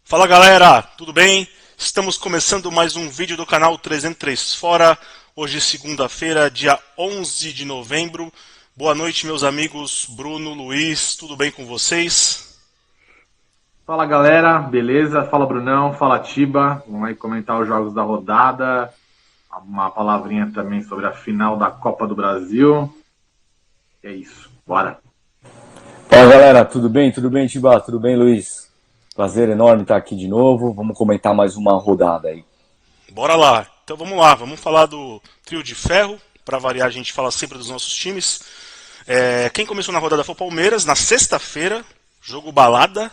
Fala galera, tudo bem? Estamos começando mais um vídeo do canal 303 Fora. Hoje segunda-feira, dia 11 de novembro. Boa noite meus amigos Bruno, Luiz, tudo bem com vocês? Fala galera, beleza? Fala Brunão, fala Tiba. Vamos aí comentar os jogos da rodada. Uma palavrinha também sobre a final da Copa do Brasil. É isso, bora. Fala galera, tudo bem? Tudo bem, Tiba? Tudo bem, Luiz? Prazer enorme estar aqui de novo. Vamos comentar mais uma rodada aí. Bora lá. Então vamos lá, vamos falar do trio de ferro. Para variar, a gente fala sempre dos nossos times. Quem começou na rodada foi o Palmeiras, na sexta-feira, jogo balada.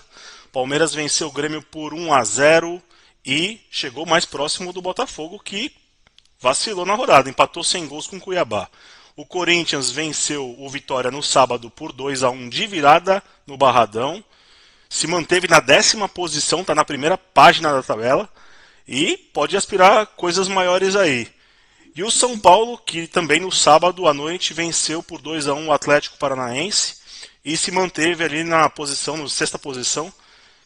Palmeiras venceu o Grêmio por 1-0 e chegou mais próximo do Botafogo, que vacilou na rodada, empatou sem gols com o Cuiabá. O Corinthians venceu o Vitória no sábado por 2-1 de virada no Barradão. Se manteve na 10ª posição, está na primeira página da tabela e pode aspirar coisas maiores aí. E o São Paulo, que também no sábado à noite venceu por 2-1 o Atlético Paranaense e se manteve ali na posição, na sexta posição,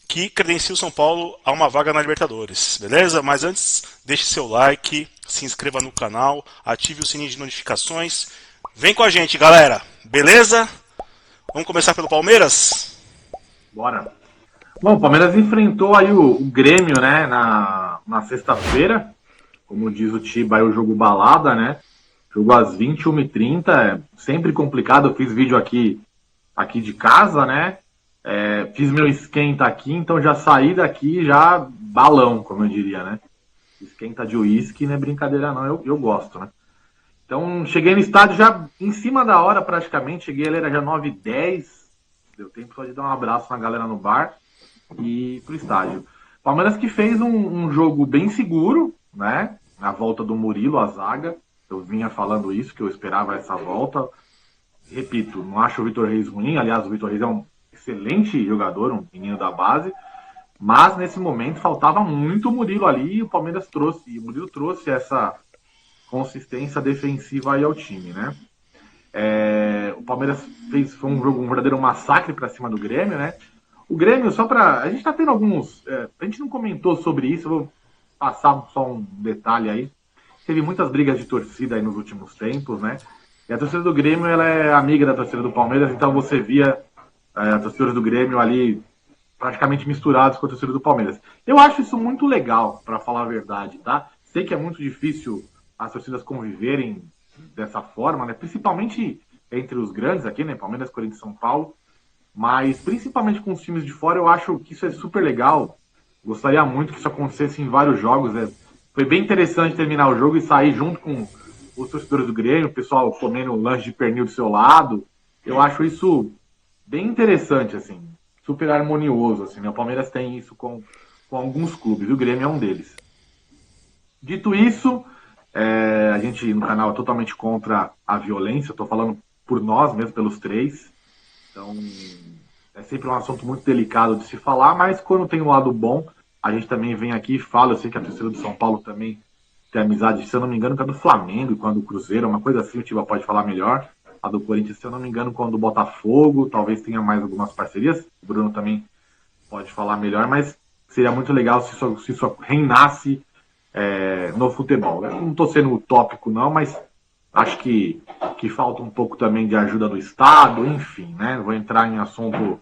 que credencia o São Paulo a uma vaga na Libertadores, beleza? Mas antes, deixe seu like, se inscreva no canal, ative o sininho de notificações. Vem com a gente, galera, beleza? Vamos começar pelo Palmeiras? Bora. Bom, o Palmeiras enfrentou aí o Grêmio, né, na sexta-feira. Como diz o Tiba, aí o jogo balada, né? Jogo às 21h30, é sempre complicado. Eu fiz vídeo aqui de casa, né? Fiz meu esquenta aqui, então já saí daqui já balão, como eu diria, né? Esquenta de uísque não é brincadeira não, eu gosto, né? Então cheguei no estádio já em cima da hora praticamente, cheguei ali, era já 9h10, deu tempo só de dar um abraço na galera no bar e pro estádio. Palmeiras que fez um jogo bem seguro, né? Na volta do Murilo, a zaga, eu vinha falando isso, que eu esperava essa volta. Repito, não acho o Vitor Reis ruim, aliás o Vitor Reis é um excelente jogador, um menino da base, mas nesse momento faltava muito o Murilo ali e o Palmeiras trouxe, e o Murilo trouxe essa consistência defensiva aí ao time, né? O Palmeiras foi um verdadeiro massacre para cima do Grêmio, né? O Grêmio, a gente tá tendo alguns, a gente não comentou sobre isso, eu vou passar só um detalhe aí, teve muitas brigas de torcida aí nos últimos tempos, né? E a torcida do Grêmio, ela é amiga da torcida do Palmeiras, então você via a torcida do Grêmio ali praticamente misturados com a torcida do Palmeiras. Eu acho isso muito legal, para falar a verdade, tá? Sei que é muito difícil as torcidas conviverem dessa forma, né? Principalmente entre os grandes aqui, né? Palmeiras, Corinthians e São Paulo. Mas principalmente com os times de fora, eu acho que isso é super legal. Gostaria muito que isso acontecesse em vários jogos. Foi bem interessante terminar o jogo e sair junto com os torcedores do Grêmio, o pessoal comendo lanche de pernil do seu lado. Eu acho isso bem interessante, assim, super harmonioso, assim, né? O Palmeiras tem isso com alguns clubes, e o Grêmio é um deles. Dito isso, a gente no canal é totalmente contra a violência, eu tô falando por nós mesmo, pelos três, então é sempre um assunto muito delicado de se falar, mas quando tem um lado bom, a gente também vem aqui e fala. Eu sei que a torcida do São Paulo também tem amizade, se eu não me engano, com a do Flamengo e com a do Cruzeiro, uma coisa assim, o Tiba pode falar melhor. A do Corinthians, se eu não me engano, com a do Botafogo, talvez tenha mais algumas parcerias. O Bruno também pode falar melhor, mas seria muito legal se isso reinasse no futebol. Eu não estou sendo utópico, não, mas acho que falta um pouco também de ajuda do Estado, enfim, né? Vou entrar em assunto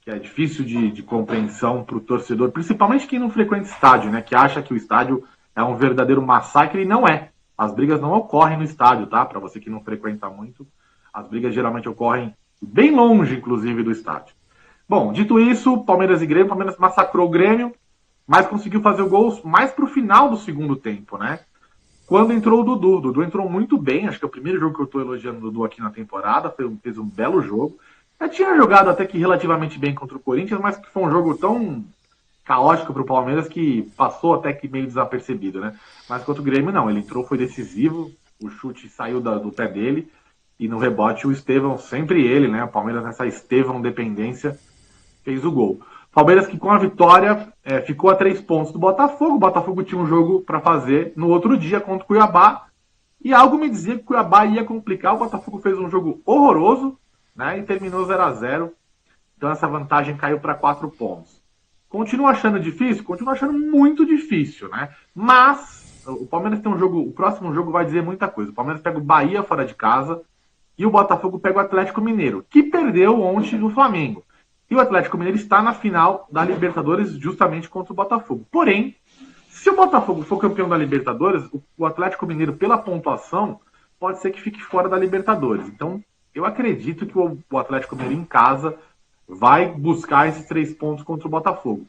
que é difícil de compreensão para o torcedor, principalmente quem não frequenta estádio, né? Que acha que o estádio é um verdadeiro massacre, e não é. As brigas não ocorrem no estádio, tá? Para você que não frequenta muito, as brigas geralmente ocorrem bem longe, inclusive, do estádio. Bom, dito isso, Palmeiras e Grêmio, Palmeiras massacrou o Grêmio, mas conseguiu fazer o gol mais pro final do segundo tempo, né? Quando entrou o Dudu entrou muito bem, acho que é o primeiro jogo que eu tô elogiando o Dudu aqui na temporada, fez um belo jogo. Já tinha jogado até que relativamente bem contra o Corinthians, mas que foi um jogo tão caótico pro Palmeiras que passou até que meio desapercebido, né? Mas contra o Grêmio não, ele entrou, foi decisivo, o chute saiu do pé dele, e no rebote o Estevão, sempre ele, né? O Palmeiras nessa Estevão dependência, fez o gol. Palmeiras que com a vitória ficou a 3 pontos do Botafogo. O Botafogo tinha um jogo para fazer no outro dia contra o Cuiabá. E algo me dizia que o Cuiabá ia complicar. O Botafogo fez um jogo horroroso, né, e terminou 0-0. Então essa vantagem caiu para 4 pontos. Continuo achando difícil? Continuo achando muito difícil, né? Mas o Palmeiras tem um jogo, o próximo jogo vai dizer muita coisa. O Palmeiras pega o Bahia fora de casa e o Botafogo pega o Atlético Mineiro, que perdeu ontem no Flamengo. E o Atlético Mineiro está na final da Libertadores justamente contra o Botafogo. Porém, se o Botafogo for campeão da Libertadores, o Atlético Mineiro, pela pontuação, pode ser que fique fora da Libertadores. Então, eu acredito que o Atlético Mineiro em casa vai buscar esses 3 pontos contra o Botafogo,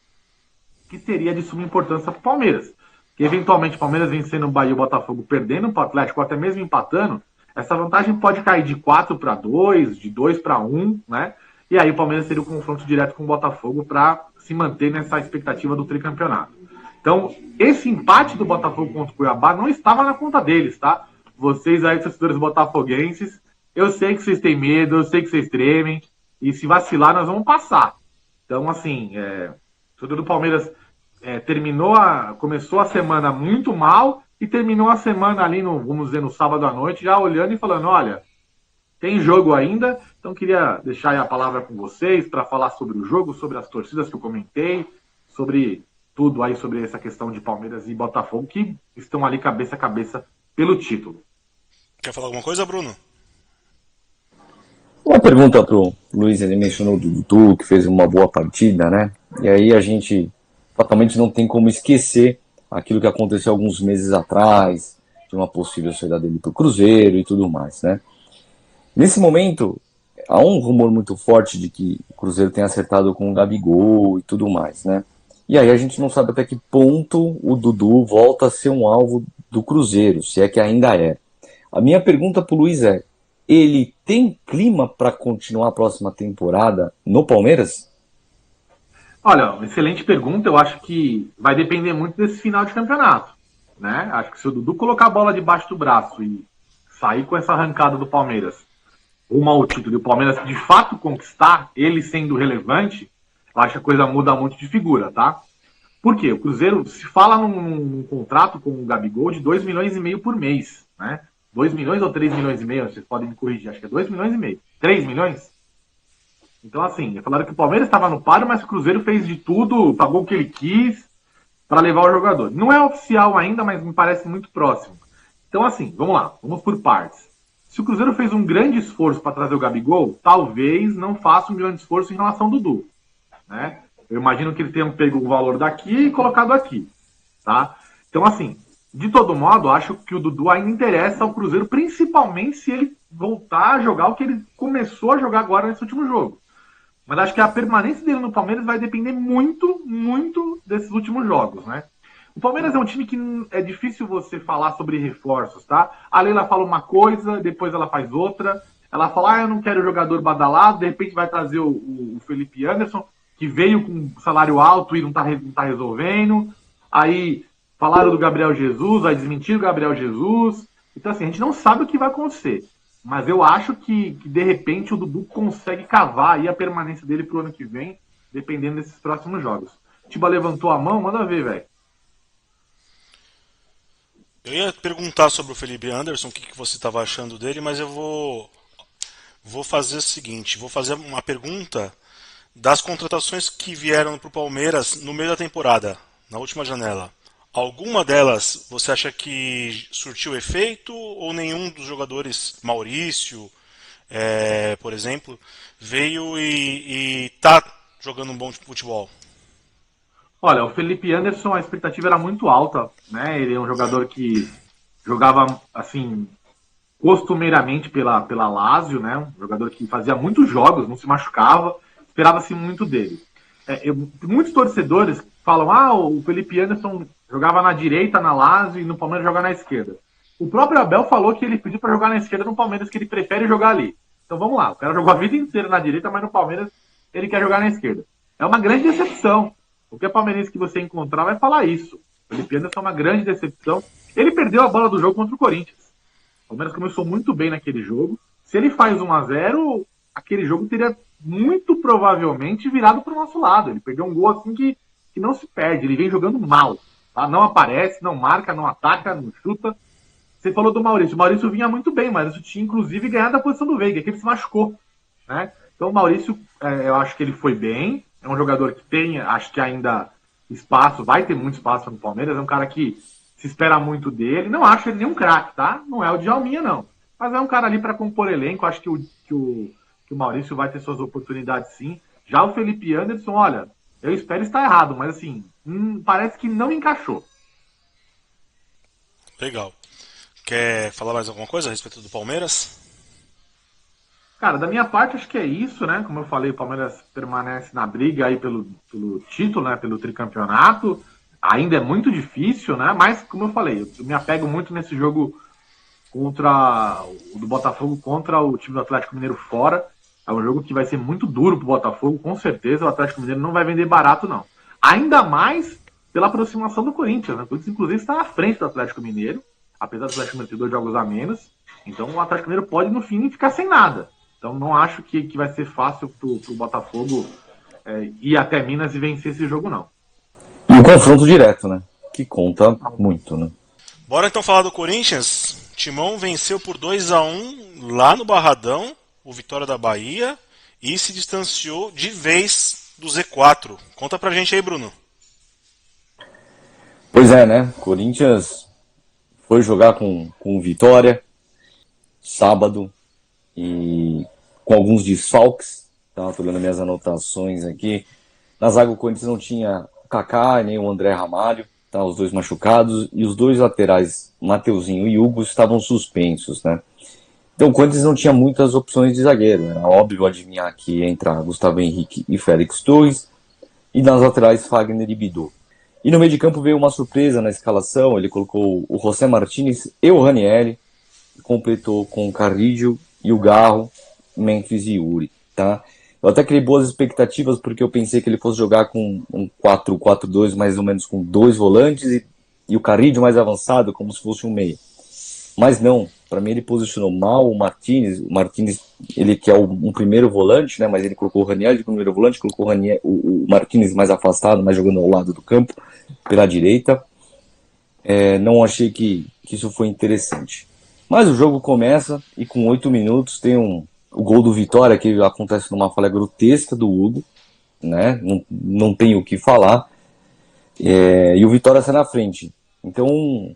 que seria de suma importância para o Palmeiras. Que eventualmente o Palmeiras vencendo o Bahia e o Botafogo perdendo para o Atlético, ou até mesmo empatando, essa vantagem pode cair de 4-2, de 2-1, né? E aí o Palmeiras teria o confronto direto com o Botafogo para se manter nessa expectativa do tricampeonato. Então, esse empate do Botafogo contra o Cuiabá não estava na conta deles, tá? Vocês aí, torcedores botafoguenses, eu sei que vocês têm medo, eu sei que vocês tremem, e se vacilar, nós vamos passar. Então, assim, o torcedor do Palmeiras começou a semana muito mal e terminou a semana ali, vamos dizer, no sábado à noite, já olhando e falando, olha, tem jogo ainda, então queria deixar aí a palavra com vocês para falar sobre o jogo, sobre as torcidas que eu comentei, sobre tudo aí, sobre essa questão de Palmeiras e Botafogo, que estão ali cabeça a cabeça pelo título. Quer falar alguma coisa, Bruno? Uma pergunta pro Luiz, ele mencionou o Dudu, que fez uma boa partida, né? E aí a gente fatalmente não tem como esquecer aquilo que aconteceu alguns meses atrás, de uma possível saída dele pro Cruzeiro e tudo mais, né? Nesse momento, há um rumor muito forte de que o Cruzeiro tem acertado com o Gabigol e tudo mais, né? E aí a gente não sabe até que ponto o Dudu volta a ser um alvo do Cruzeiro, se é que ainda é. A minha pergunta pro Luiz é, ele tem clima para continuar a próxima temporada no Palmeiras? Olha, excelente pergunta. Eu acho que vai depender muito desse final de campeonato, né? Acho que se o Dudu colocar a bola debaixo do braço e sair com essa arrancada do Palmeiras rumo ao título e o Palmeiras de fato conquistar, ele sendo relevante, eu acho que a coisa muda muito de figura, tá? Por quê? O Cruzeiro se fala num contrato com o Gabigol de 2,5 milhões por mês, né? 2 milhões ou 3,5 milhões, vocês podem me corrigir, acho que é 2,5 milhões. 3 milhões? Então, assim, falaram que o Palmeiras estava no páreo, mas o Cruzeiro fez de tudo, pagou o que ele quis para levar o jogador. Não é oficial ainda, mas me parece muito próximo. Então, assim, vamos lá, vamos por partes. Se o Cruzeiro fez um grande esforço para trazer o Gabigol, talvez não faça um grande esforço em relação ao Dudu, né? Eu imagino que ele tenha pego o valor daqui e colocado aqui, tá? Então, assim, de todo modo, acho que o Dudu ainda interessa ao Cruzeiro, principalmente se ele voltar a jogar o que ele começou a jogar agora nesse último jogo. Mas acho que a permanência dele no Palmeiras vai depender muito, muito desses últimos jogos, né? O Palmeiras é um time que é difícil você falar sobre reforços, tá? A Leila fala uma coisa, depois ela faz outra. Ela fala, eu não quero jogador badalado, de repente vai trazer o Felipe Anderson, que veio com salário alto e não tá resolvendo. Aí falaram do Gabriel Jesus, vai desmentir o Gabriel Jesus. Então, assim, a gente não sabe o que vai acontecer. Mas eu acho que de repente, o Dudu consegue cavar aí a permanência dele pro ano que vem, dependendo desses próximos jogos. Tiba levantou a mão, manda ver, velho. Eu ia perguntar sobre o Felipe Anderson, o que você estava achando dele, mas eu vou fazer o seguinte, vou fazer uma pergunta das contratações que vieram para o Palmeiras no meio da temporada, na última janela. Alguma delas você acha que surtiu efeito ou nenhum dos jogadores, Maurício, por exemplo, veio e tá jogando um bom futebol? Olha, o Felipe Anderson, a expectativa era muito alta, né? Ele é um jogador que jogava, assim, costumeiramente pela Lazio, né? Um jogador que fazia muitos jogos, não se machucava, esperava-se muito dele. Muitos torcedores falam, o Felipe Anderson jogava na direita na Lazio e no Palmeiras joga na esquerda. O próprio Abel falou que ele pediu para jogar na esquerda no Palmeiras, que ele prefere jogar ali. Então vamos lá, o cara jogou a vida inteira na direita, mas no Palmeiras ele quer jogar na esquerda. É uma grande decepção. Qualquer palmeirense que você encontrar vai falar isso. O Felipe Anderson é uma grande decepção. Ele perdeu a bola do jogo contra o Corinthians. O Palmeiras começou muito bem naquele jogo. Se ele faz 1-0, aquele jogo teria muito provavelmente virado para o nosso lado. Ele perdeu um gol assim que não se perde. Ele vem jogando mal. Tá? Não aparece, não marca, não ataca, não chuta. Você falou do Maurício. O Maurício vinha muito bem, mas tinha inclusive ganhado a posição do Veiga, que ele se machucou. Né? Então o Maurício, eu acho que ele foi bem. É um jogador que tem, acho que ainda espaço, vai ter muito espaço no Palmeiras. É um cara que se espera muito dele. Não acho ele nenhum craque, tá? Não é o Djalminha, não. Mas é um cara ali para compor elenco. Acho que o Maurício vai ter suas oportunidades sim. Já o Felipe Anderson, olha, eu espero estar errado, mas assim, parece que não encaixou. Legal. Quer falar mais alguma coisa a respeito do Palmeiras? Cara, da minha parte acho que é isso, né? Como eu falei, o Palmeiras permanece na briga aí pelo título, né? Pelo tricampeonato. Ainda é muito difícil, né? Mas, como eu falei, eu me apego muito nesse jogo contra o do Botafogo contra o time do Atlético Mineiro fora. É um jogo que vai ser muito duro pro Botafogo, com certeza. O Atlético Mineiro não vai vender barato, não. Ainda mais pela aproximação do Corinthians, né? O Corinthians, inclusive, está à frente do Atlético Mineiro, apesar do Atlético Mineiro ter 2 jogos a menos. Então o Atlético Mineiro pode, no fim, ficar sem nada. Então não acho que vai ser fácil pro Botafogo ir até Minas e vencer esse jogo, não. E o confronto direto, né? Que conta muito, né? Bora então falar do Corinthians. Timão venceu por 2-1 lá no Barradão, o Vitória da Bahia, e se distanciou de vez do Z4. Conta pra gente aí, Bruno. Pois é, né? Corinthians foi jogar com o Vitória sábado e com alguns desfalques. Tá? Tô olhando minhas anotações aqui. Na zaga o Corinthians não tinha o Kaká nem o André Ramalho, tá? Os dois machucados, e os dois laterais, Mateuzinho e Hugo, estavam suspensos, né? Então o Corinthians não tinha muitas opções de zagueiro. Era óbvio adivinhar que ia entrar Gustavo Henrique e Félix Torres, e nas laterais Fagner e Bidu. E no meio de campo veio uma surpresa na escalação. Ele colocou o José Martínez e o Ranieri, completou com o Carrillo e o Garro, Memphis e Yuri, tá? Eu até criei boas expectativas porque eu pensei que ele fosse jogar com um 4-4-2, mais ou menos com 2 volantes e o Carrillo mais avançado, como se fosse um meia. Mas não, para mim ele posicionou mal o Martínez. O Martínez, ele que é um primeiro volante, né? Mas ele colocou o Ranieri de primeiro volante, colocou o Martínez mais afastado, mais jogando ao lado do campo, pela direita. Não achei que isso foi interessante. Mas o jogo começa e com 8 minutos tem o gol do Vitória, que acontece numa falha grotesca do Hugo, né? Não tem o que falar. E o Vitória sai na frente. Então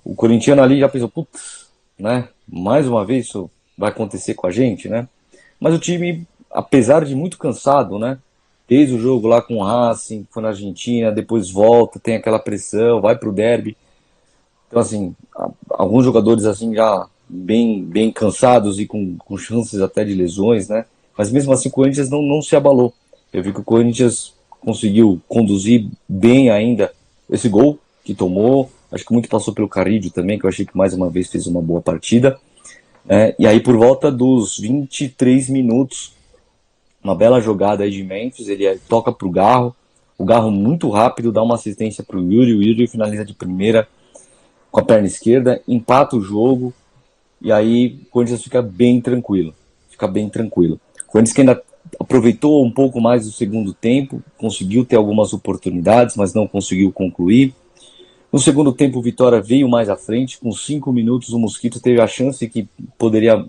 o corintiano ali já pensou, putz, né? Mais uma vez isso vai acontecer com a gente, né? Mas o time, apesar de muito cansado, né? Fez o jogo lá com o Racing, foi na Argentina, depois volta, tem aquela pressão, vai pro derby. Então, assim, alguns jogadores assim já bem cansados e com chances até de lesões, né? Mas mesmo assim o Corinthians não se abalou. Eu vi que o Corinthians conseguiu conduzir bem ainda esse gol que tomou. Acho que muito passou pelo Carrillo também, que eu achei que mais uma vez fez uma boa partida. E aí por volta dos 23 minutos, uma bela jogada aí de Memphis, ele toca pro Garro. O Garro muito rápido, dá uma assistência pro Yuri, o Yuri finaliza de primeira com a perna esquerda, empata o jogo, e aí o Corinthians fica bem tranquilo. O Corinthians que ainda aproveitou um pouco mais do segundo tempo, conseguiu ter algumas oportunidades, mas não conseguiu concluir. No segundo tempo o Vitória veio mais à frente, com 5 minutos o Mosquito teve a chance que poderia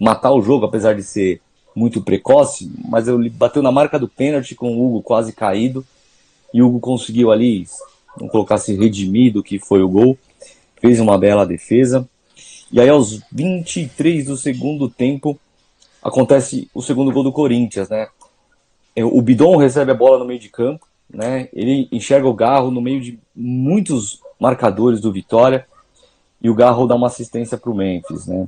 matar o jogo, apesar de ser muito precoce, mas ele bateu na marca do pênalti com o Hugo quase caído, e o Hugo conseguiu ali, não colocar se redimir do que foi o gol, fez uma bela defesa. E aí aos 23 do segundo tempo acontece o segundo gol do Corinthians, né? O Bidon recebe a bola no meio de campo, né? Ele enxerga o Garro no meio de muitos marcadores do Vitória, e o Garro dá uma assistência para o Memphis, né?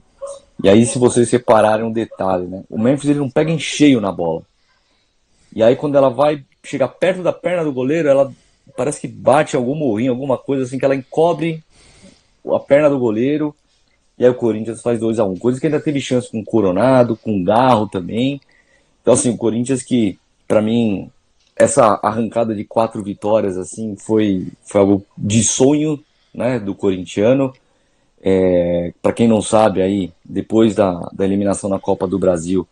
E aí, se vocês separarem um detalhe, né? O Memphis ele não pega em cheio na bola. E aí quando ela vai chegar perto da perna do goleiro, ela parece que bate em algum morrinho, alguma coisa assim, que ela encobre a perna do goleiro, e aí o Corinthians faz 2-1. Coisa que ainda teve chance com o Coronado, com o Garro também. Então, assim, o Corinthians que, para mim, essa arrancada de 4 vitórias, assim, foi algo de sonho, né, do corintiano. Para quem não sabe, aí, depois da eliminação na Copa do Brasil,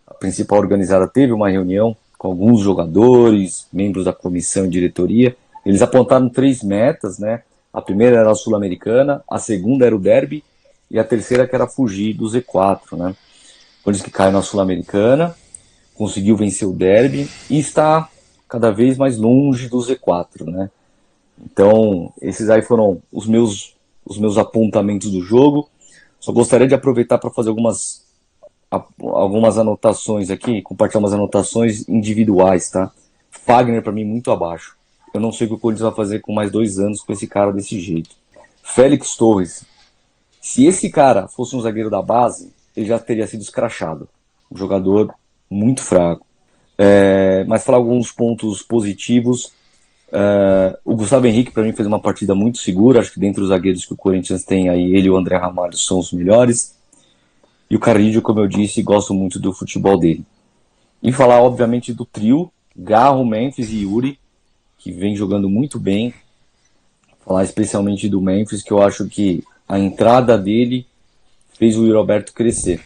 a principal organizada teve uma reunião com alguns jogadores, membros da comissão e diretoria. Eles apontaram 3 metas, né? A primeira era a Sul-Americana, a segunda era o Derby e a terceira que era fugir do Z4, né? Por isso que caiu na Sul-Americana, conseguiu vencer o Derby e está cada vez mais longe do Z4, né? Então, esses aí foram os meus apontamentos do jogo. Só gostaria de aproveitar para fazer algumas anotações aqui, compartilhar umas anotações individuais, tá? Fagner, para mim, muito abaixo. Eu não sei o que o Corinthians vai fazer com mais 2 anos com esse cara desse jeito. Félix Torres. Se esse cara fosse um zagueiro da base, ele já teria sido escrachado. Um jogador muito fraco. Mas falar alguns pontos positivos. O Gustavo Henrique, para mim, fez uma partida muito segura. Acho que dentre os zagueiros que o Corinthians tem aí, ele e o André Ramalho são os melhores. E o Carrillo, como eu disse, gosto muito do futebol dele. E falar, obviamente, do trio, Garro, Memphis e Yuri, que vem jogando muito bem. Falar especialmente do Memphis, que eu acho que a entrada dele fez o Yuri Alberto crescer.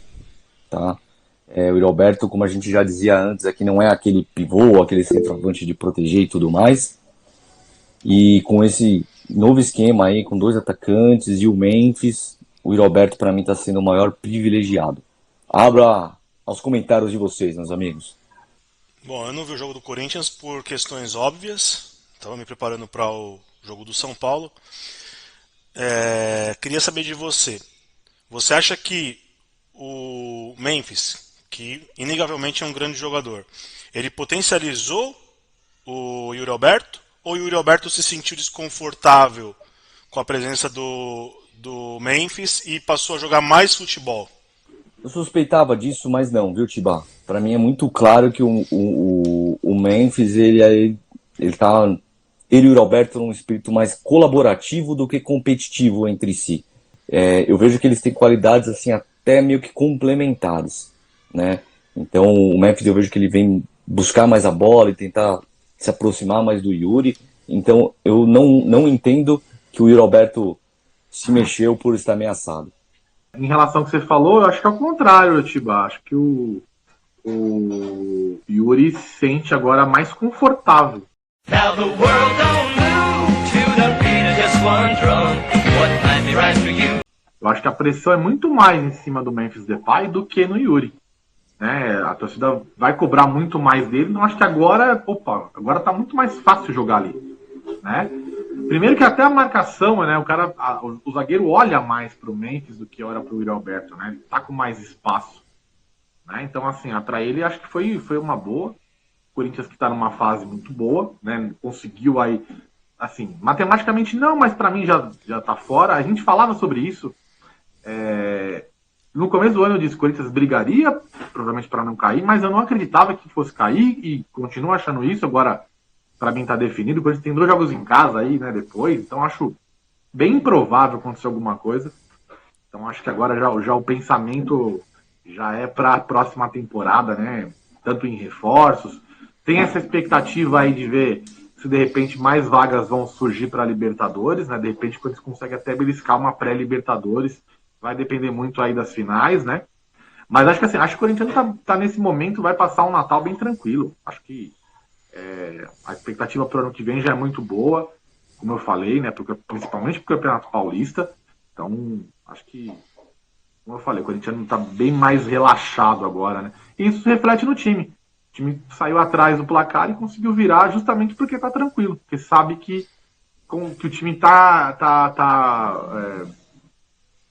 Tá? O Yuri Alberto, como a gente já dizia antes, aqui não é aquele pivô, aquele centroavante de proteger e tudo mais. E com esse novo esquema aí, com 2 atacantes e o Memphis, o Yuri Alberto para mim está sendo o maior privilegiado. Abra aos comentários de vocês, meus amigos. Bom, eu não vi o jogo do Corinthians por questões óbvias. Estava me preparando para o jogo do São Paulo. Queria saber de você. Você acha que o Memphis, que inegavelmente é um grande jogador, ele potencializou o Yuri Alberto? Ou o Yuri Alberto se sentiu desconfortável com a presença do Memphis e passou a jogar mais futebol? Eu suspeitava disso, mas não, viu, Tibá? Para mim é muito claro que o Memphis, ele e o Roberto num espírito mais colaborativo do que competitivo entre si. Eu vejo que eles têm qualidades assim até meio que complementares, né? Então o Memphis, eu vejo que ele vem buscar mais a bola e tentar se aproximar mais do Yuri. Então eu não entendo que o Yuri Alberto se mexeu por estar ameaçado. Em relação ao que você falou, eu acho que é o contrário, Tiba. Acho que o Yuri se sente agora mais confortável. Now the world don't move to the beat of just one drum. What might be right for you? Eu acho que a pressão é muito mais em cima do Memphis Depay do que no Yuri. Né? A torcida vai cobrar muito mais dele, então acho que agora tá muito mais fácil jogar ali. Né? Primeiro que até a marcação, né? O zagueiro olha mais pro Memphis do que olha pro Yuri Alberto, né? Ele tá com mais espaço. Né? Então, assim, para ele acho que foi uma boa. O Corinthians que tá numa fase muito boa, né? Conseguiu aí, assim, matematicamente não, mas para mim já tá fora. A gente falava sobre isso. No começo do ano eu disse que o Corinthians brigaria, provavelmente para não cair, mas eu não acreditava que fosse cair e continuo achando isso. Agora, para mim tá definido, o Corinthians tem 2 jogos em casa aí, né, depois, então acho bem improvável acontecer alguma coisa. Então acho que agora já o pensamento já é para a próxima temporada, né, tanto em reforços. Tem essa expectativa aí de ver se de repente mais vagas vão surgir para a Libertadores, né, de repente quando eles conseguem até beliscar uma pré-Libertadores, vai depender muito aí das finais, né. Mas acho que assim, acho que o Corinthians tá nesse momento, vai passar um Natal bem tranquilo. Acho que a expectativa para o ano que vem já é muito boa, como eu falei, né, principalmente para o Campeonato Paulista. Então, acho que, como eu falei, o Corinthians está bem mais relaxado agora, né? E isso se reflete no time. O time saiu atrás do placar e conseguiu virar justamente porque está tranquilo, porque sabe que o time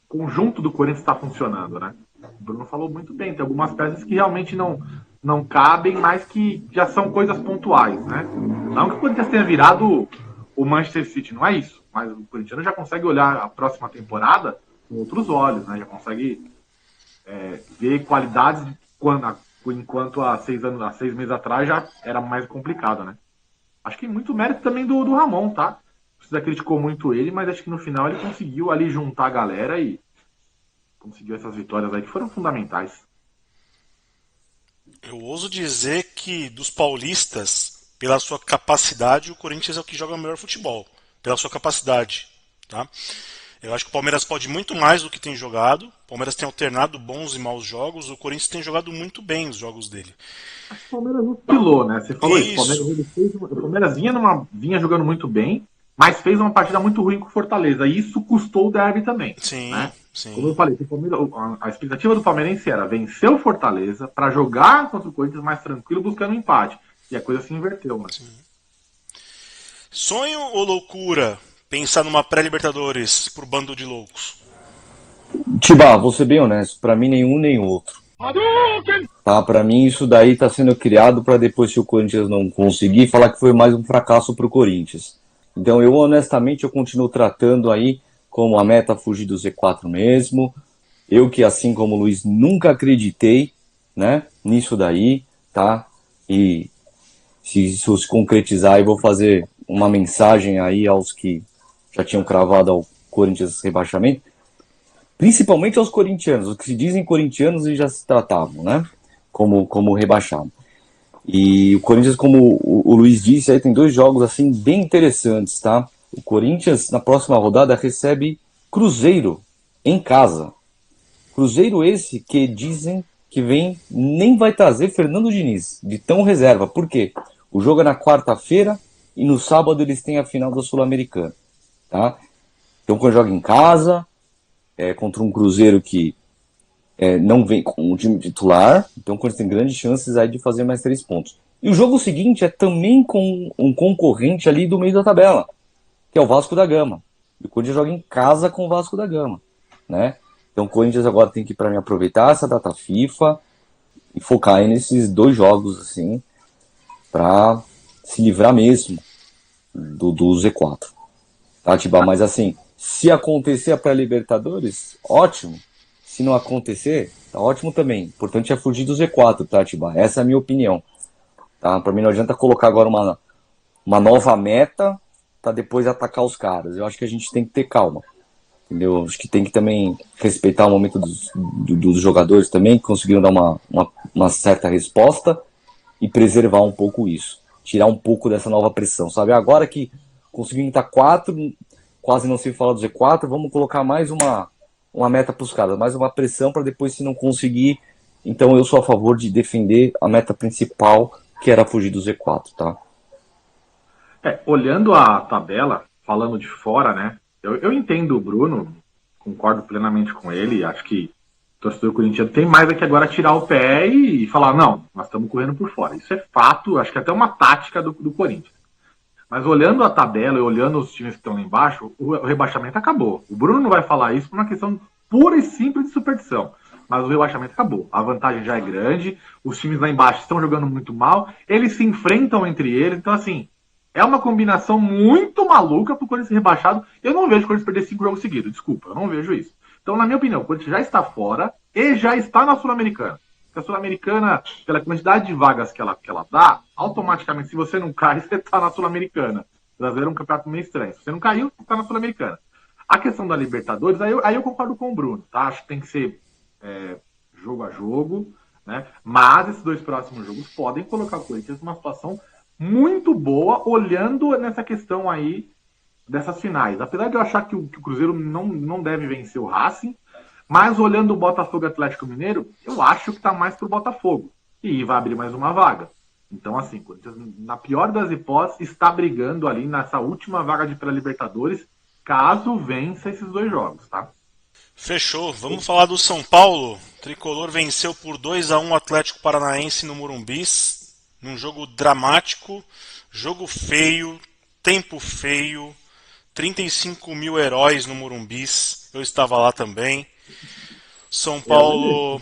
o conjunto do Corinthians está funcionando, né? O Bruno falou muito bem, tem algumas peças que realmente não cabem, mas que já são coisas pontuais, né? Não que o Corinthians tenha virado o Manchester City, não é isso. Mas o Corinthians já consegue olhar a próxima temporada com outros olhos, né? Já consegue ver qualidades enquanto há 6 meses atrás já era mais complicado, né? Acho que muito mérito também do Ramon, tá? Você criticou muito ele, mas acho que no final ele conseguiu ali juntar a galera e conseguiu essas vitórias aí que foram fundamentais. Eu ouso dizer que dos paulistas, pela sua capacidade, o Corinthians é o que joga o melhor futebol. Pela sua capacidade. Tá? Eu acho que o Palmeiras pode muito mais do que tem jogado. O Palmeiras tem alternado bons e maus jogos. O Corinthians tem jogado muito bem os jogos dele. Acho que o Palmeiras oscilou, né? Você falou isso. Isso. O Palmeiras vinha jogando muito bem, mas fez uma partida muito ruim com o Fortaleza. E isso custou o derby também. Sim, né? sim. Como eu falei, a expectativa do palmeirense era vencer o Fortaleza para jogar contra o Corinthians mais tranquilo, buscando um empate. E a coisa se inverteu, né? Sim. Sonho ou loucura pensar numa pré-Libertadores por bando de loucos? Tiba, vou ser bem honesto, pra mim nenhum nem outro. Tá, pra mim isso daí tá sendo criado pra depois, se o Corinthians não conseguir, falar que foi mais um fracasso pro Corinthians. Então eu honestamente eu continuo tratando aí como a meta fugir do Z4 mesmo. Eu que assim como o Luiz nunca acreditei, né, nisso daí, tá? E se isso se concretizar, eu vou fazer uma mensagem aí aos que já tinham cravado ao Corinthians rebaixamento, principalmente aos corintianos, os que se dizem corintianos e já se tratavam, né, como rebaixado. E o Corinthians, como o Luiz disse, aí tem 2 jogos assim bem interessantes, tá? O Corinthians, na próxima rodada, recebe Cruzeiro em casa. Cruzeiro esse que dizem que nem vai trazer Fernando Diniz, de tão reserva. Por quê? O jogo é na quarta-feira e no sábado eles têm a final da Sul-Americana. Tá? Então, quando joga em casa, contra um Cruzeiro que não vem com um time titular, então o Corinthians tem grandes chances aí de fazer mais 3 pontos. E o jogo seguinte é também com um concorrente ali do meio da tabela, que é o Vasco da Gama. E o Corinthians joga em casa com o Vasco da Gama, né? Então o Corinthians agora tem que, para mim, aproveitar essa data FIFA e focar aí nesses 2 jogos, assim, para se livrar mesmo do Z4. Tá, Tiba? Mas assim, se acontecer a pré-Libertadores, ótimo. Se não acontecer, tá ótimo também. O importante é fugir do Z4, tá, Tiba? Essa é a minha opinião. Tá? Para mim não adianta colocar agora uma nova meta para depois atacar os caras. Eu acho que a gente tem que ter calma. Entendeu? Acho que tem que também respeitar o momento dos jogadores também, que conseguiram dar uma certa resposta e preservar um pouco isso. Tirar um pouco dessa nova pressão, sabe? Agora que conseguimos estar 4, quase não se fala do Z4, vamos colocar mais uma meta para os caras, mais uma pressão para depois, se não conseguir. Então eu sou a favor de defender a meta principal, que era fugir do Z4, tá? Olhando a tabela, falando de fora, né? Eu entendo o Bruno, concordo plenamente com ele, acho que o torcedor corintiano tem mais aqui agora tirar o pé e falar, não, nós estamos correndo por fora. Isso é fato, acho que é até uma tática do Corinthians. Mas olhando a tabela e olhando os times que estão lá embaixo, o rebaixamento acabou. O Bruno não vai falar isso por uma questão pura e simples de superstição. Mas o rebaixamento acabou. A vantagem já é grande, os times lá embaixo estão jogando muito mal, eles se enfrentam entre eles, então assim, é uma combinação muito maluca pro Corinthians ser rebaixado. Eu não vejo o Corinthians perder 5 jogos seguidos, desculpa, eu não vejo isso. Então, na minha opinião, o Corinthians já está fora e já está na Sul-Americana. Porque a Sul-Americana, pela quantidade de vagas que ela dá, automaticamente, se você não cai, você está na Sul-Americana. O brasileiro é um campeonato meio estranho. Se você não caiu, você está na Sul-Americana. A questão da Libertadores, aí eu concordo com o Bruno, tá? Acho que tem que ser jogo a jogo, né? Mas esses 2 próximos jogos podem colocar o Corinthians numa situação muito boa, olhando nessa questão aí dessas finais. Apesar de eu achar que o Cruzeiro não deve vencer o Racing, mas olhando o Botafogo e Atlético Mineiro, eu acho que está mais pro Botafogo. E vai abrir mais uma vaga. Então, assim, o Corinthians, na pior das hipóteses, está brigando ali nessa última vaga de pré-Libertadores, caso vença esses 2 jogos, tá? Fechou. Vamos falar do São Paulo. O Tricolor venceu por 2-1 o Atlético Paranaense no Morumbi. Num jogo dramático, jogo feio, tempo feio, 35 mil heróis no Morumbi. Eu estava lá também. São Paulo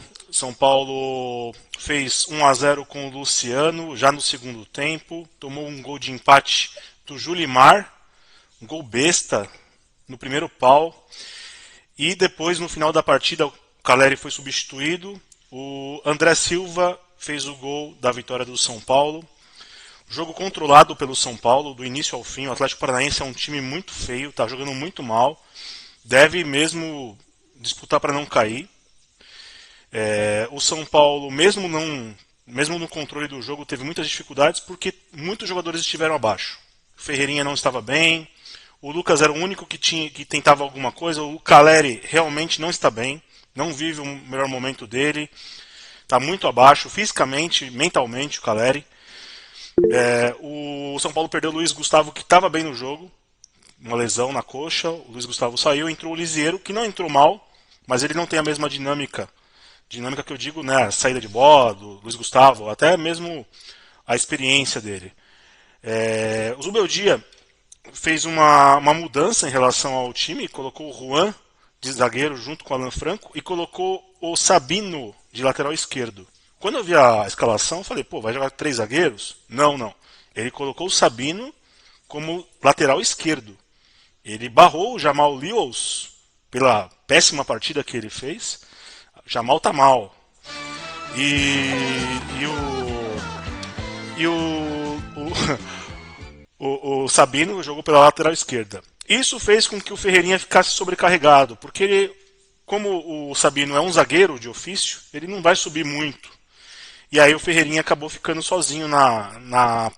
fez 1-0 com o Luciano, já no segundo tempo. Tomou um gol de empate do Julimar, um gol besta no primeiro pau. E depois, no final da partida, o Caleri foi substituído. O André Silva fez o gol da vitória do São Paulo. Jogo controlado pelo São Paulo, do início ao fim. O Atlético Paranaense é um time muito feio, está jogando muito mal. Deve mesmo disputar para não cair. O São Paulo, mesmo no controle do jogo, teve muitas dificuldades porque muitos jogadores estiveram abaixo. O Ferreirinha não estava bem, O Lucas era o único que tentava alguma coisa. O Caleri realmente não está bem, não vive o melhor momento dele, está muito abaixo fisicamente, mentalmente o Caleri. O São Paulo perdeu o Luiz Gustavo, que estava bem no jogo, uma lesão na coxa. O Luiz Gustavo saiu, entrou o Lisiero, que não entrou mal, mas ele não tem a mesma dinâmica que eu digo, né, a saída de bola do Luiz Gustavo, até mesmo a experiência dele. O Zubeldia fez uma mudança em relação ao time, colocou o Juan de zagueiro junto com o Alan Franco e colocou o Sabino de lateral esquerdo. Quando eu vi a escalação, eu falei, pô, vai jogar 3 zagueiros? Não. Ele colocou o Sabino como lateral esquerdo. Ele barrou o Jamal Lewis pela péssima partida que ele fez. Jamal tá mal. O Sabino jogou pela lateral esquerda. Isso fez com que o Ferreirinha ficasse sobrecarregado, porque ele, como o Sabino é um zagueiro de ofício, ele não vai subir muito. E aí o Ferreirinha acabou ficando sozinho na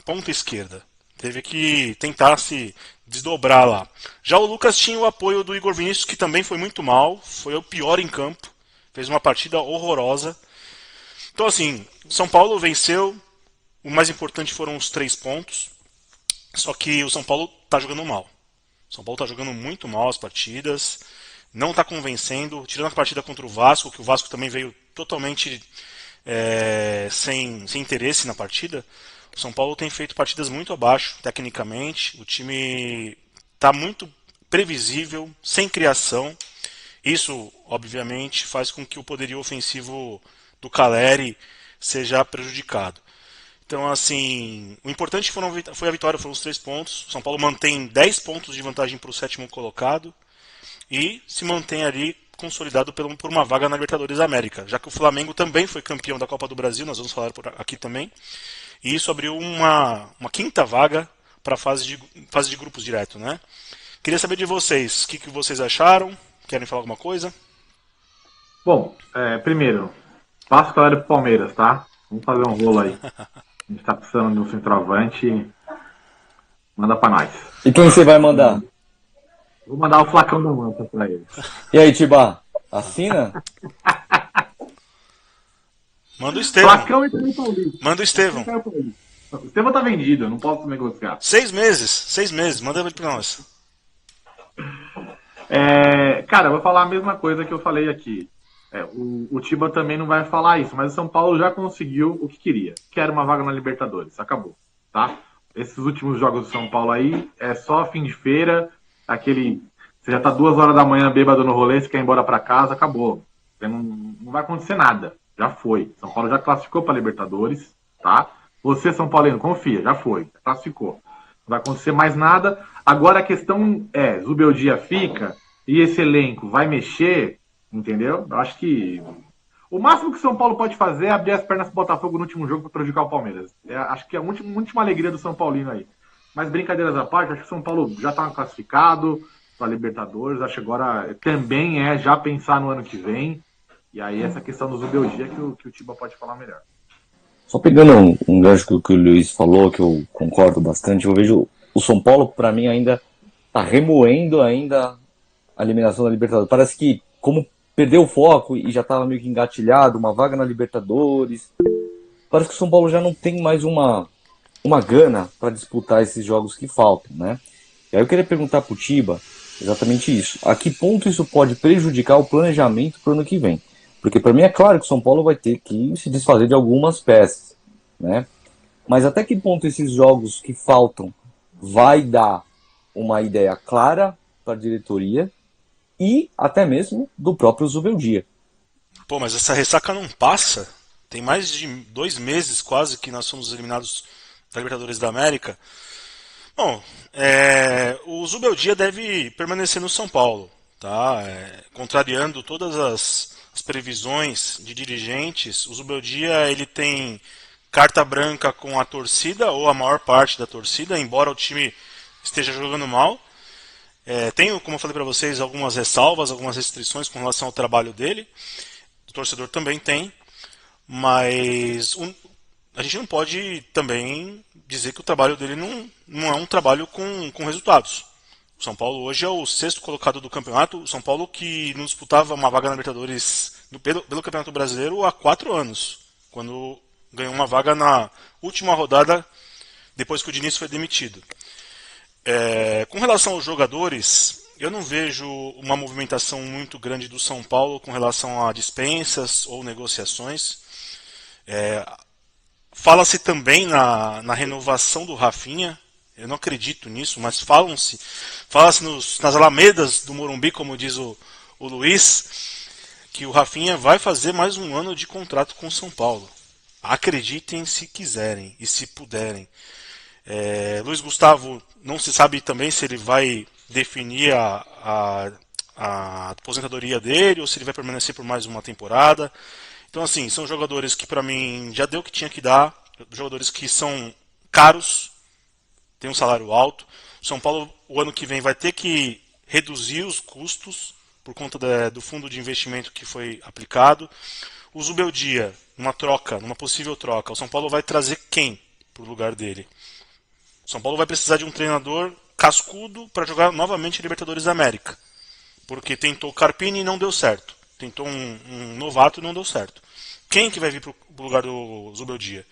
ponta esquerda. Teve que tentar se desdobrar lá. Já o Lucas tinha o apoio do Igor Vinícius, que também foi muito mal, foi o pior em campo, fez uma partida horrorosa. Então assim, São Paulo venceu, o mais importante foram os 3 pontos, só que o São Paulo está jogando mal. O São Paulo está jogando muito mal as partidas, não está convencendo, tirando a partida contra o Vasco, que o Vasco também veio totalmente sem interesse na partida. O São Paulo tem feito partidas muito abaixo, tecnicamente. O time está muito previsível, sem criação. Isso, obviamente, faz com que o poderio ofensivo do Caleri seja prejudicado. Então, assim, o importante foi a vitória, foram os 3 pontos. O São Paulo mantém 10 pontos de vantagem para o 7º colocado e se mantém ali consolidado por uma vaga na Libertadores da América, já que o Flamengo também foi campeão da Copa do Brasil, nós vamos falar por aqui também. E isso abriu uma 5ª vaga para a fase de grupos direto, né? Queria saber de vocês, o que vocês acharam? Querem falar alguma coisa? Bom, primeiro, passa o Caleri pro Palmeiras, tá? Vamos fazer um rolo aí. A gente tá precisando de um centroavante. Manda pra nós. E quem você vai mandar? Vou mandar o Flacão da Manta pra ele. E aí, Tibá? Assina? Manda o Estevão. Flacão e também Paulista. Manda o Estevão. O Estevão tá vendido, eu não posso negociar. 6 meses, manda ele pra nós. Cara, eu vou falar a mesma coisa que eu falei aqui. O Tiba também não vai falar isso, mas o São Paulo já conseguiu o que queria, que era uma vaga na Libertadores. Acabou, tá? Esses últimos jogos do São Paulo aí é só fim de feira, você já tá 2 horas da manhã bêbado no rolê, você quer ir embora pra casa, acabou. Não vai acontecer nada, já foi. São Paulo já classificou pra Libertadores, tá? Você, São Paulino, confia, já foi, classificou. Não vai acontecer mais nada. Agora a questão Zubeldia fica e esse elenco vai mexer, entendeu? Eu acho que o máximo que o São Paulo pode fazer é abrir as pernas pro Botafogo no último jogo para prejudicar o Palmeiras. Acho que é a última alegria do São Paulino aí. Mas brincadeiras à parte, acho que o São Paulo já está classificado para a Libertadores. Acho que agora também já pensar no ano que vem. E aí essa questão do Zubeldia que o Tiba pode falar melhor. Só pegando um gancho que o Luiz falou, que eu concordo bastante, eu vejo o São Paulo, para mim, ainda está remoendo ainda a eliminação da Libertadores. Parece que, como perdeu o foco e já estava meio que engatilhado, uma vaga na Libertadores, parece que o São Paulo já não tem mais uma gana para disputar esses jogos que faltam, né? E aí eu queria perguntar para o Tiba exatamente isso. A que ponto isso pode prejudicar o planejamento para o ano que vem? Porque para mim é claro que o São Paulo vai ter que se desfazer de algumas peças, né? Mas até que ponto esses jogos que faltam vai dar uma ideia clara para a diretoria e até mesmo do próprio Zubeldia? Pô, mas essa ressaca não passa. Tem mais de 2 meses quase que nós somos eliminados da Libertadores da América. Bom, o Zubeldia deve permanecer no São Paulo, tá? Contrariando todas as previsões de dirigentes, o Zubeldia ele tem carta branca com a torcida, ou a maior parte da torcida, embora o time esteja jogando mal. Tenho, como eu falei para vocês, algumas ressalvas, algumas restrições com relação ao trabalho dele. O torcedor também tem, mas a gente não pode também dizer que o trabalho dele não é um trabalho com resultados. O São Paulo hoje é o sexto colocado do campeonato. O São Paulo que não disputava uma vaga na Libertadores pelo Campeonato Brasileiro há 4 anos, quando ganhou uma vaga na última rodada depois que o Diniz foi demitido. Com relação aos jogadores, eu não vejo uma movimentação muito grande do São Paulo com relação a dispensas ou negociações. Fala-se também na renovação do Rafinha. Eu não acredito nisso, mas fala-se nas alamedas do Morumbi, como diz o Luiz, que o Rafinha vai fazer mais um ano de contrato com o São Paulo. Acreditem se quiserem e se puderem. Luiz Gustavo, não se sabe também se ele vai definir a aposentadoria dele ou se ele vai permanecer por mais uma temporada. Então, assim, são jogadores que para mim já deu o que tinha que dar, jogadores que são caros, tem um salário alto. O São Paulo, o ano que vem, vai ter que reduzir os custos por conta do fundo de investimento que foi aplicado. O Zubeldia, numa possível troca, o São Paulo vai trazer quem para o lugar dele? O São Paulo vai precisar de um treinador cascudo para jogar novamente a Libertadores da América, porque tentou Carpini e não deu certo. Tentou um novato e não deu certo. Quem que vai vir para o lugar do Zubeldia?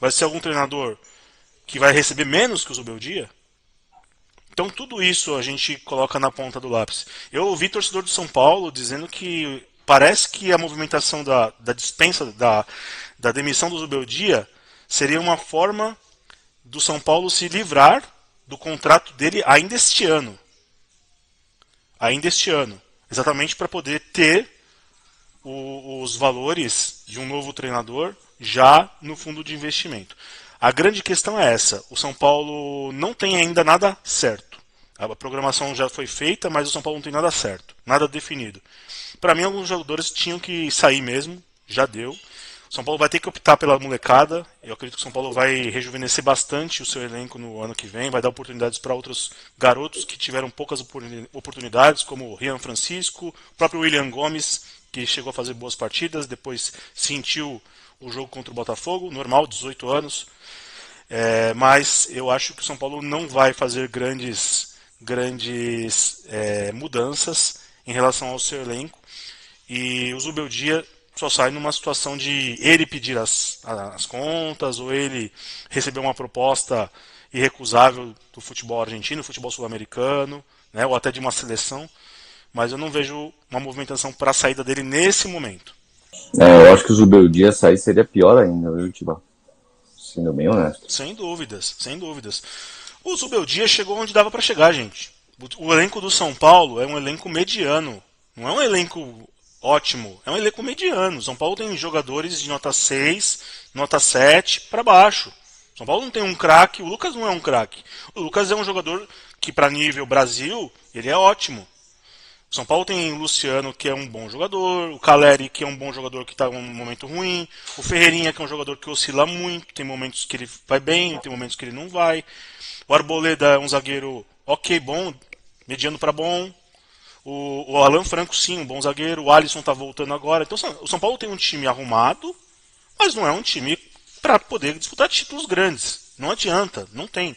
Vai ser algum treinador que vai receber menos que o Zubeldia? Então tudo isso a gente coloca na ponta do lápis. Eu ouvi torcedor do São Paulo dizendo que parece que a movimentação da dispensa, da demissão do Zubeldia seria uma forma do São Paulo se livrar do contrato dele ainda este ano. Exatamente para poder ter os valores de um novo treinador já no fundo de investimento. A grande questão é essa: o São Paulo não tem ainda nada certo. A programação já foi feita, mas o São Paulo não tem nada certo, nada definido. Para mim, alguns jogadores tinham que sair mesmo, já deu. O São Paulo vai ter que optar pela molecada. Eu acredito que o São Paulo vai rejuvenescer bastante o seu elenco no ano que vem, vai dar oportunidades para outros garotos que tiveram poucas oportunidades, como o Rian Francisco, o próprio William Gomes, que chegou a fazer boas partidas, depois sentiu o jogo contra o Botafogo, normal, 18 anos. Mas eu acho que o São Paulo não vai fazer grandes mudanças em relação ao seu elenco. E o Zubeldia só sai numa situação de ele pedir as contas ou ele receber uma proposta irrecusável do futebol argentino, futebol sul-americano, né, ou até de uma seleção. Mas eu não vejo uma movimentação para a saída dele nesse momento. Eu acho que o Zubeldia sair seria pior ainda, viu, Tibá? Sendo bem honesto. Sem dúvidas. O Zubeldia chegou onde dava para chegar, gente. O elenco do São Paulo é um elenco mediano. Não é um elenco ótimo, é um elenco mediano. O São Paulo tem jogadores de nota 6, nota 7 para baixo. O São Paulo não tem um craque, o Lucas não é um craque. O Lucas é um jogador que, para nível Brasil, ele é ótimo. O São Paulo tem o Luciano, que é um bom jogador, o Caleri, que é um bom jogador que está em um momento ruim, o Ferreirinha, que é um jogador que oscila muito, tem momentos que ele vai bem, tem momentos que ele não vai. O Arboleda é um zagueiro ok, bom, mediano para bom. O Alan Franco, sim, um bom zagueiro. O Alisson está voltando agora. Então o São Paulo tem um time arrumado, mas não é um time para poder disputar títulos grandes. Não adianta, não tem.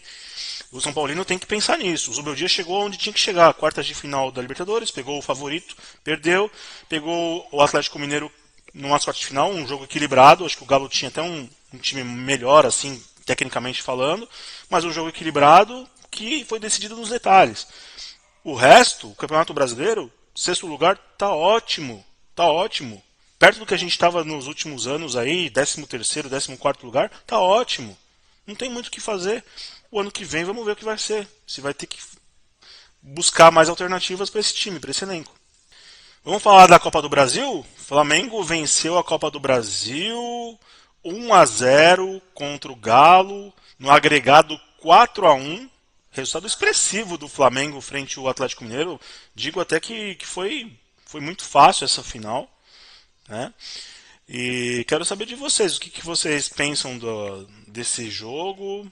O São Paulino tem que pensar nisso. O Zubeldia chegou onde tinha que chegar, quartas de final da Libertadores, pegou o favorito, perdeu, pegou o Atlético Mineiro numa quartas de final, um jogo equilibrado. Acho que o Galo tinha até um time melhor, assim, tecnicamente falando, mas um jogo equilibrado que foi decidido nos detalhes. O resto, o Campeonato Brasileiro, sexto lugar, tá ótimo. Perto do que a gente estava nos últimos anos aí, 13º, 14º lugar, tá ótimo. Não tem muito o que fazer. O ano que vem vamos ver o que vai ser. Se vai ter que buscar mais alternativas para esse time, para esse elenco. Vamos falar da Copa do Brasil? O Flamengo venceu a Copa do Brasil 1-0 contra o Galo, no agregado 4-1. Resultado expressivo do Flamengo frente ao Atlético Mineiro. Digo até que foi muito fácil essa final, né? E quero saber de vocês, o que vocês pensam desse jogo?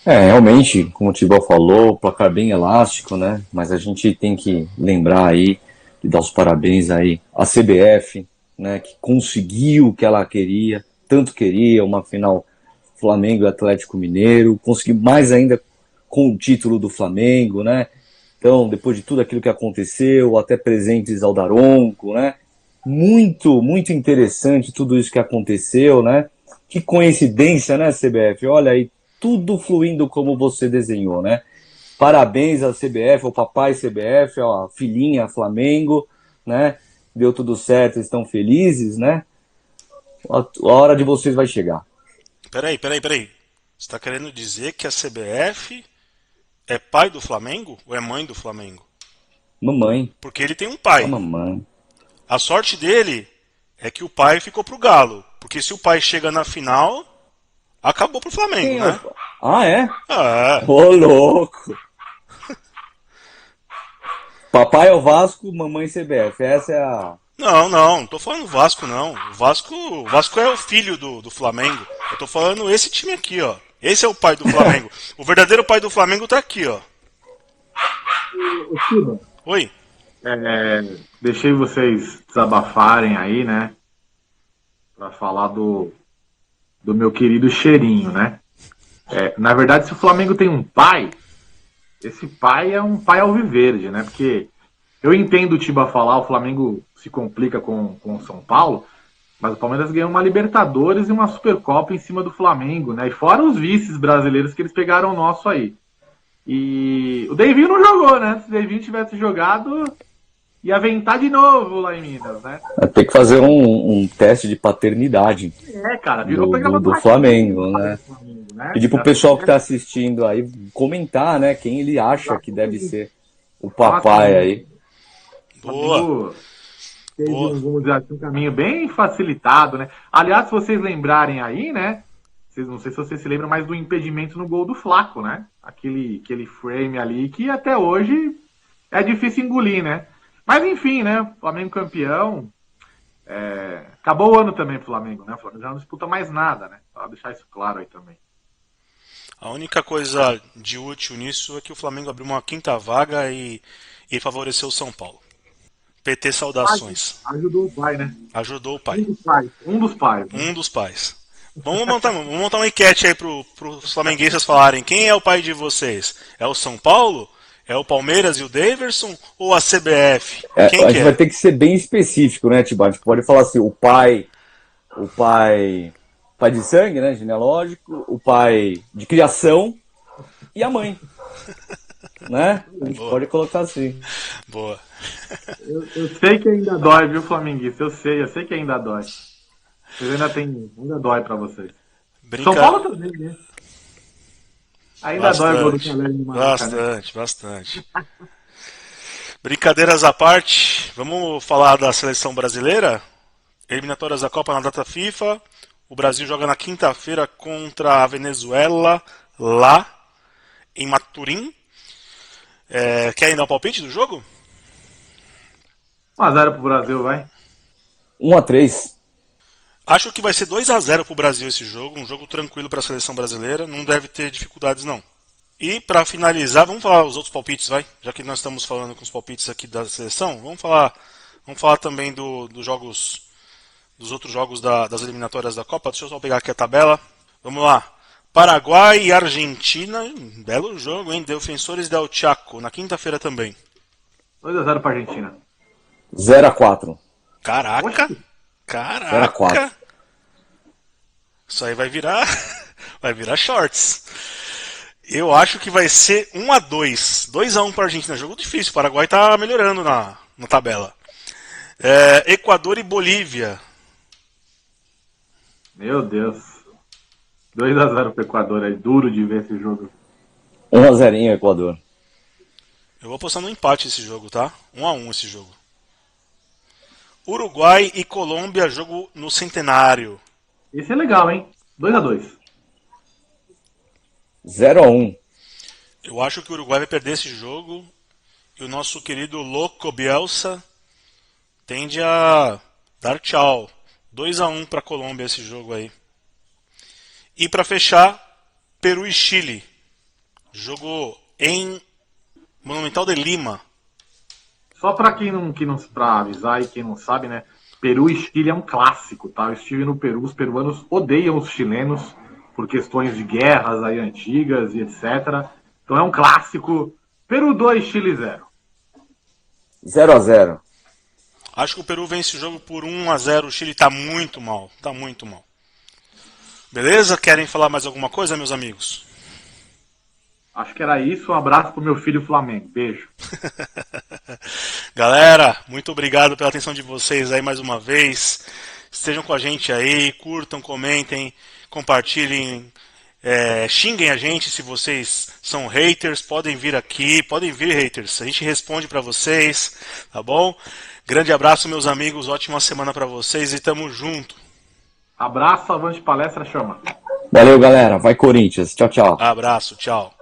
Realmente, como o Tibau falou, placar bem elástico, né? Mas a gente tem que lembrar aí e dar os parabéns aí à CBF, né? Que conseguiu o que ela queria, tanto queria, uma final Flamengo e Atlético Mineiro, conseguiu mais ainda com o título do Flamengo, né? Então, depois de tudo aquilo que aconteceu, até presentes ao Daronco, né? Muito, muito interessante tudo isso que aconteceu, né? Que coincidência, né, CBF? Olha aí, tudo fluindo como você desenhou, né? Parabéns à CBF, ao papai CBF, à filhinha Flamengo, né? Deu tudo certo, estão felizes, né? A hora de vocês vai chegar. Peraí. Você está querendo dizer que a CBF é pai do Flamengo ou é mãe do Flamengo? Mamãe, Porque ele tem um a pai. mamãe. A sorte dele é que o pai ficou pro Galo. Porque se o pai chega na final, acabou pro Flamengo, Quem é né? o... Ah, é? Ah, Ô, louco! Papai é o Vasco, mamãe CBF. Essa é a... não tô falando Vasco, não. O Vasco é o filho do Flamengo. Eu tô falando esse time aqui, ó. Esse é o pai do Flamengo. O verdadeiro pai do Flamengo tá aqui, ó. Ô, Silva, Oi. deixei vocês desabafarem aí, né? Pra falar do meu querido Cheirinho, né? Na verdade, se o Flamengo tem um pai, esse pai é um pai alviverde, né? Porque eu entendo o Tiba falar, o Flamengo se complica com o São Paulo, mas o Palmeiras ganhou uma Libertadores e uma Supercopa em cima do Flamengo, né? E fora os vices brasileiros que eles pegaram o nosso aí. E o Davinho não jogou, né? Se o Davinho tivesse jogado, ia ventar de novo lá em Minas, né? Tem que fazer um teste de paternidade Cara, virou do Flamengo, né? Flamengo, né? Pedir pro pessoal que tá assistindo aí comentar, né? Quem ele acha que deve ser o papai aí. Boa. Teve vamos dizer assim, um caminho bem facilitado, né? Aliás, se vocês lembrarem aí, né? Não sei se vocês se lembram mais do impedimento no gol do Flaco, né? Aquele frame ali que até hoje é difícil engolir, né? Mas enfim, né? Flamengo campeão. Acabou o ano também pro Flamengo, né? O Flamengo já não disputa mais nada, né? Só deixar isso claro aí também. A única coisa de útil nisso é que o Flamengo abriu uma quinta vaga e favoreceu o São Paulo. PT saudações. Ajudou o pai, né? Ajudou o pai. Um dos pais. Né? Um dos pais. Vamos montar uma enquete aí pros flamenguistas falarem. Quem é o pai de vocês? É o São Paulo? É o Palmeiras e o Daverson? Ou a CBF? Quem A que gente é? vai ter que ser bem específico, né, Tiba? A gente pode falar assim, o pai de sangue, né, genealógico, o pai de criação e a mãe, né? A gente pode colocar assim. Boa. Eu sei que ainda dói, viu, flamenguista? Eu sei que ainda dói. Vocês ainda dói pra vocês. São Paulo também, né? Ainda dói o gol do Caleri no Maracanã. Bastante. Brincadeiras à parte, vamos falar da seleção brasileira? Eliminatórias da Copa na data FIFA. O Brasil joga na quinta-feira contra a Venezuela, lá em Maturim. Querem dar o palpite do jogo? 1x0 pro Brasil, vai. 1-3. Acho que vai ser 2-0 pro Brasil esse jogo. Um jogo tranquilo para a seleção brasileira. Não deve ter dificuldades, não. E para finalizar, vamos falar os outros palpites, vai? Já que nós estamos falando com os palpites aqui da seleção, vamos falar também dos outros jogos das eliminatórias da Copa. Deixa eu só pegar aqui a tabela. Vamos lá. Paraguai e Argentina. Belo jogo, hein? Defensores del Chaco. Na quinta-feira também. 2x0 pra Argentina. 0-4. Caraca! 0-4. Isso aí vai virar shorts. Eu acho que vai ser 1-2. 2-1 para a Argentina. Jogo difícil. O Paraguai tá melhorando na tabela. Equador e Bolívia. Meu Deus. 2x0 pro Equador. É duro de ver esse jogo. 1-0 Equador. Eu vou apostar no empate esse jogo, tá? 1-1 esse jogo. Uruguai e Colômbia, jogo no Centenário. Esse é legal, hein? 2x2. 0-1. Eu acho que o Uruguai vai perder esse jogo. E o nosso querido Louco Bielsa tende a dar tchau. 2-1 para a Colômbia esse jogo aí. E para fechar, Peru e Chile. Jogo em Monumental de Lima. Só pra pra avisar e quem não sabe, né? Peru e Chile é um clássico, tá? Eu estive no Peru, os peruanos odeiam os chilenos por questões de guerras aí antigas e etc. Então é um clássico Peru 2, Chile 0. 0-0. Acho que o Peru vence o jogo por 1-0. O Chile tá muito mal. Tá muito mal. Beleza? Querem falar mais alguma coisa, meus amigos? Acho que era isso. Um abraço pro meu filho Flamengo. Beijo. Galera, muito obrigado pela atenção de vocês aí mais uma vez. Estejam com a gente aí, curtam, comentem, compartilhem, xinguem a gente se vocês são haters, podem vir aqui, podem vir haters, a gente responde pra vocês, tá bom? Grande abraço, meus amigos, ótima semana pra vocês e tamo junto. Abraço, avante palestra, chama. Valeu, galera. Vai, Corinthians. Tchau, tchau. Abraço, tchau.